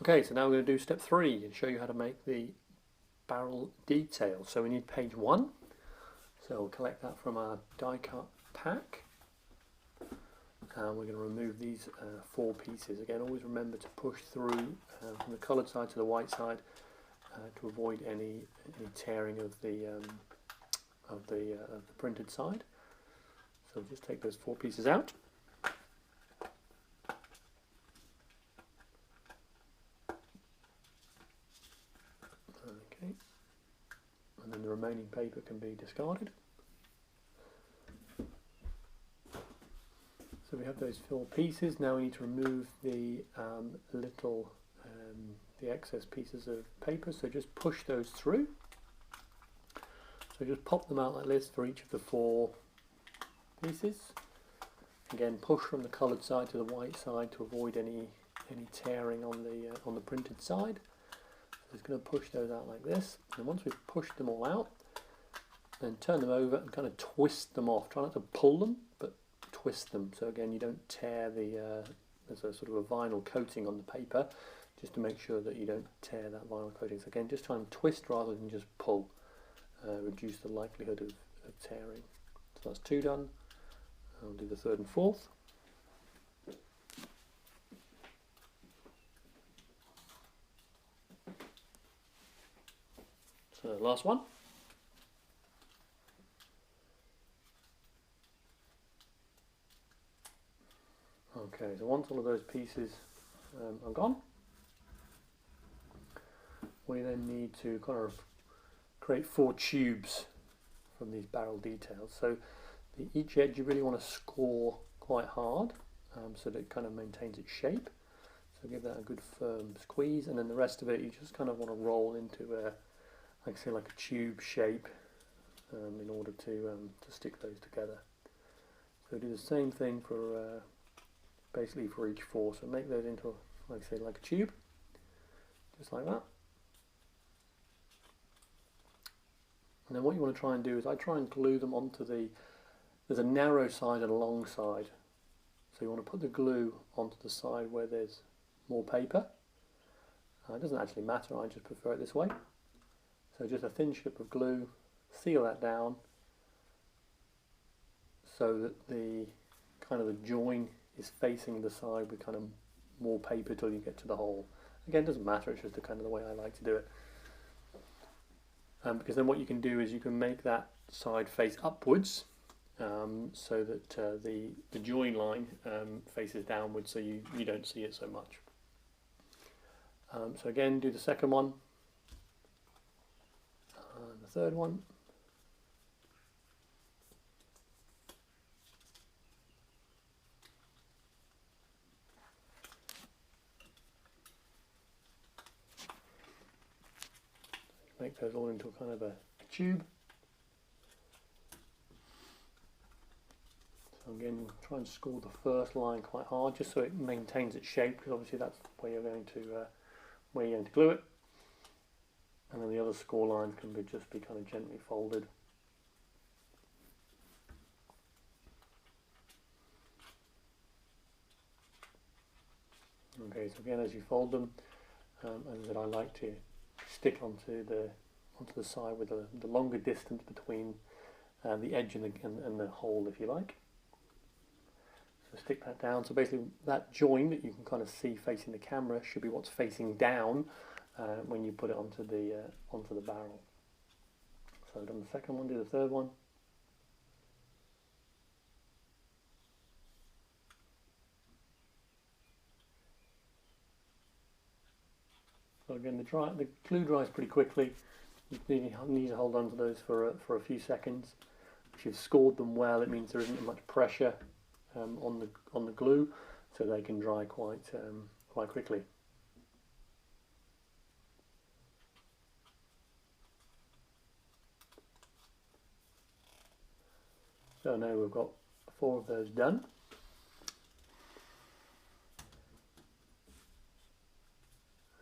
Okay, so now we're going to do step 3 and show you how to make the barrel detail. So we need page 1. So we'll collect that from our die cut pack. And we're going to remove these 4 pieces. Again, always remember to push through from the coloured side to the white side to avoid any tearing of the printed side. So we'll just take those 4 pieces out. Okay, and then the remaining paper can be discarded. So we have those 4 pieces. Now we need to remove the the excess pieces of paper. So just push those through. So just pop them out like this for each of the 4 pieces. Again, push from the coloured side to the white side to avoid any tearing on the printed side. So just going to push those out like this. And once we've pushed them all out, then turn them over and kind of twist them off. Try not to pull them, but twist them. So again, you don't tear there's a sort of a vinyl coating on the paper, just to make sure that you don't tear that vinyl coating. So again, just try and twist rather than just pull. Reduce the likelihood of tearing. So that's 2 done. I'll do the 3rd and 4th. So the last one. Okay, so once all of those pieces are gone, we then need to kind of create 4 tubes from these barrel details. So each edge you really want to score quite hard so that it kind of maintains its shape. So give that a good firm squeeze, and then the rest of it you just kind of want to roll into like a tube shape in order to stick those together. So do the same thing for basically for each 4. So make those into like a tube, just like that. And then what you want to try and do is I try and glue them onto there's a narrow side and a long side. So you want to put the glue onto the side where there's more paper. It doesn't actually matter, I just prefer it this way. So just a thin strip of glue, seal that down so that the join is facing the side with kind of more paper till you get to the hole. Again, it doesn't matter, it's just the way I like to do it. Because then what you can do is you can make that side face upwards so that the join line faces downwards, so you don't see it so much. So again, do the second one and the third one. Make those all into a kind of a tube. So again, try and score the first line quite hard, just so it maintains its shape, because obviously that's where you're going to glue it. And then the other score lines can just be kind of gently folded. Okay, so again, as you fold them, as I said, I like to stick onto the side with the longer distance between the edge and the hole, if you like. So stick that down. So basically that join that you can kind of see facing the camera should be what's facing down when you put it onto the barrel. So I've done the second one, do the third one. So again, the glue dries pretty quickly. You need to hold on to those for a few seconds. If you've scored them well, it means there isn't much pressure on the glue, so they can dry quite quickly. So now we've got 4 of those done.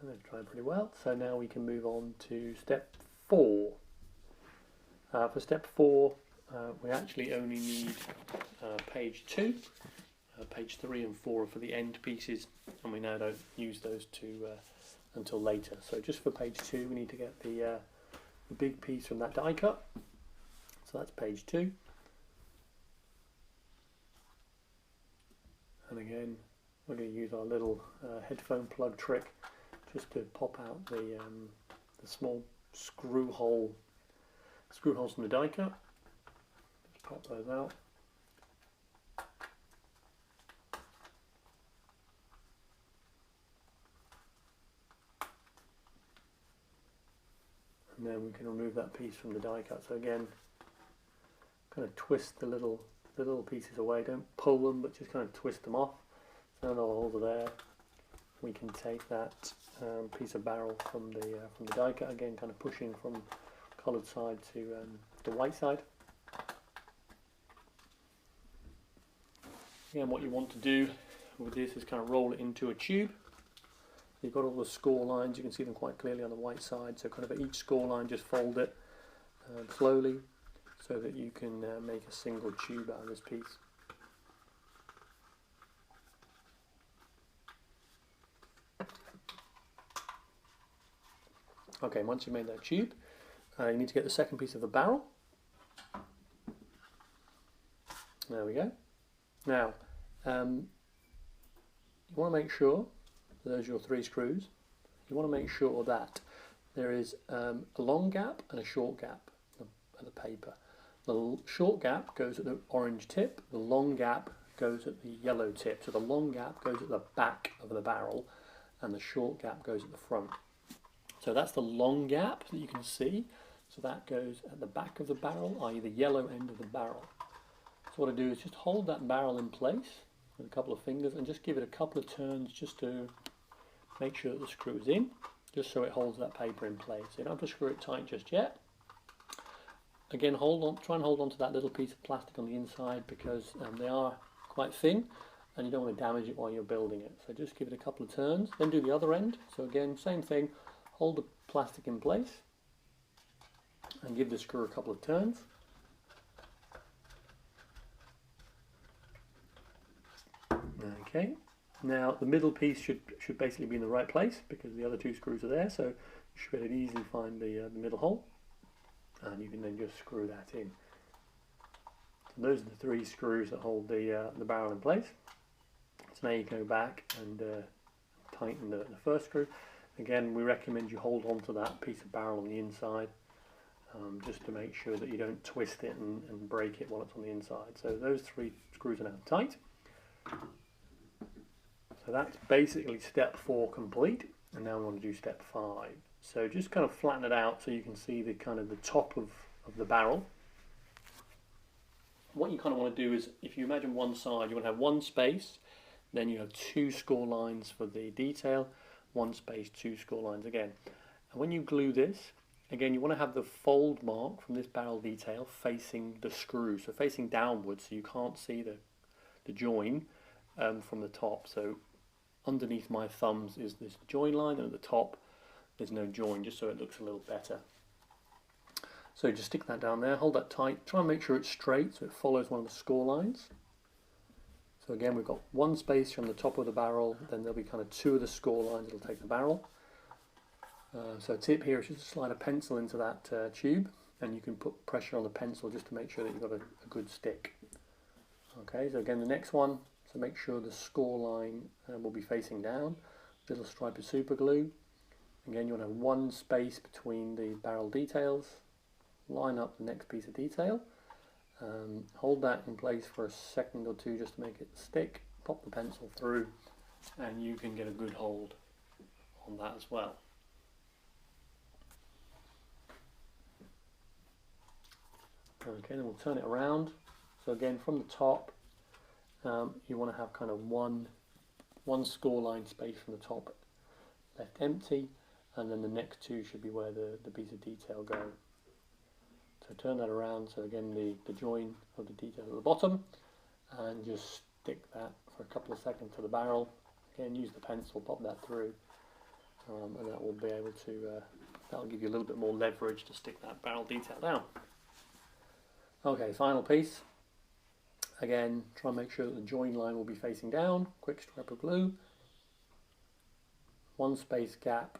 And they've dried pretty well. So now we can move on to step 4. For step 4, we actually only need page 2. page 3 and 4 are for the end pieces, and we now don't use those until later. So just for page 2 we need to get the big piece from that die cut. So that's page 2. And again, we're going to use our little headphone plug trick just to pop out the small screw holes from the die cut. Just pop those out. And then we can remove that piece from the die cut. So again, kind of twist the little pieces away. Don't pull them, but just kind of twist them off. So now the holes are there. We can take that piece of barrel from the die cut again, kind of pushing from coloured side to the white side. Again, what you want to do with this is kind of roll it into a tube. You've got all the score lines, you can see them quite clearly on the white side, so kind of at each score line just fold it slowly so that you can make a single tube out of this piece. Okay, once you've made that tube, you need to get the second piece of the barrel. There we go. Now, you want to make sure, those are your 3 screws, you want to make sure that there is a long gap and a short gap at the paper. The short gap goes at the orange tip, the long gap goes at the yellow tip. So the long gap goes at the back of the barrel and the short gap goes at the front. So that's the long gap that you can see. So that goes at the back of the barrel, i.e. the yellow end of the barrel. So what I do is just hold that barrel in place with a couple of fingers and just give it a couple of turns just to make sure that the screw is in, just so it holds that paper in place. You don't have to screw it tight just yet. Again, try and hold on to that little piece of plastic on the inside because they are quite thin and you don't want to damage it while you're building it. So just give it a couple of turns, then do the other end. So again, same thing, hold the plastic in place and give the screw a couple of turns. Okay, now the middle piece should basically be in the right place because the other 2 screws are there, so you should be able to easily find the middle hole, and you can then just screw that in. So those are the 3 screws that hold the barrel in place. So now you go back and tighten the first screw. Again, we recommend you hold on to that piece of barrel on the inside just to make sure that you don't twist it and break it while it's on the inside. So those 3 screws are now tight. So that's basically step 4 complete, and now we want to do step 5. So just kind of flatten it out so you can see the kind of the top of the barrel. What you kind of want to do is, if you imagine one side, you want to have 1 space, then you have 2 score lines for the detail, 1 space, 2 score lines again. And when you glue this, again you want to have the fold mark from this barrel detail facing the screw, so facing downwards so you can't see the join from the top. So underneath my thumbs is this join line, and at the top there's no join, just so it looks a little better. So just stick that down there, hold that tight, try and make sure it's straight so it follows one of the score lines. So again, we've got 1 space from the top of the barrel, then there'll be kind of 2 of the score lines that'll take the barrel. So a tip here is just to slide a pencil into that tube, and you can put pressure on the pencil just to make sure that you've got a good stick. Okay, so again the next one, so make sure the score line will be facing down. Little stripe of super glue. Again, you want to have 1 space between the barrel details. Line up the next piece of detail. Hold that in place for a second or 2 just to make it stick. Pop the pencil through and you can get a good hold on that as well. Okay, then we'll turn it around. So again, from the top, you want to have kind of one score line space from the top left empty, and then the next 2 should be where the piece of detail go. So turn that around, so again the join of the detail at the bottom, and just stick that for a couple of seconds to the barrel. Again, use the pencil, pop that through, and that will be able to, that'll give you a little bit more leverage to stick that barrel detail down. Okay, final piece. Again, try and make sure that the join line will be facing down. Quick stripe of glue. One space gap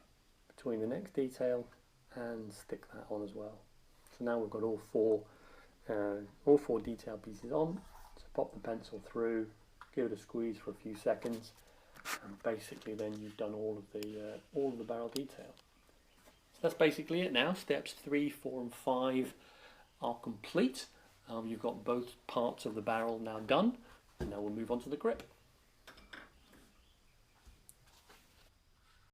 between the next detail and stick that on as well. So now we've got all four detail pieces on. So pop the pencil through, give it a squeeze for a few seconds, and basically then you've done all of the barrel detail. So that's basically it now. Steps 3, 4 and 5 are complete. You've got both parts of the barrel now done, and now we'll move on to the grip.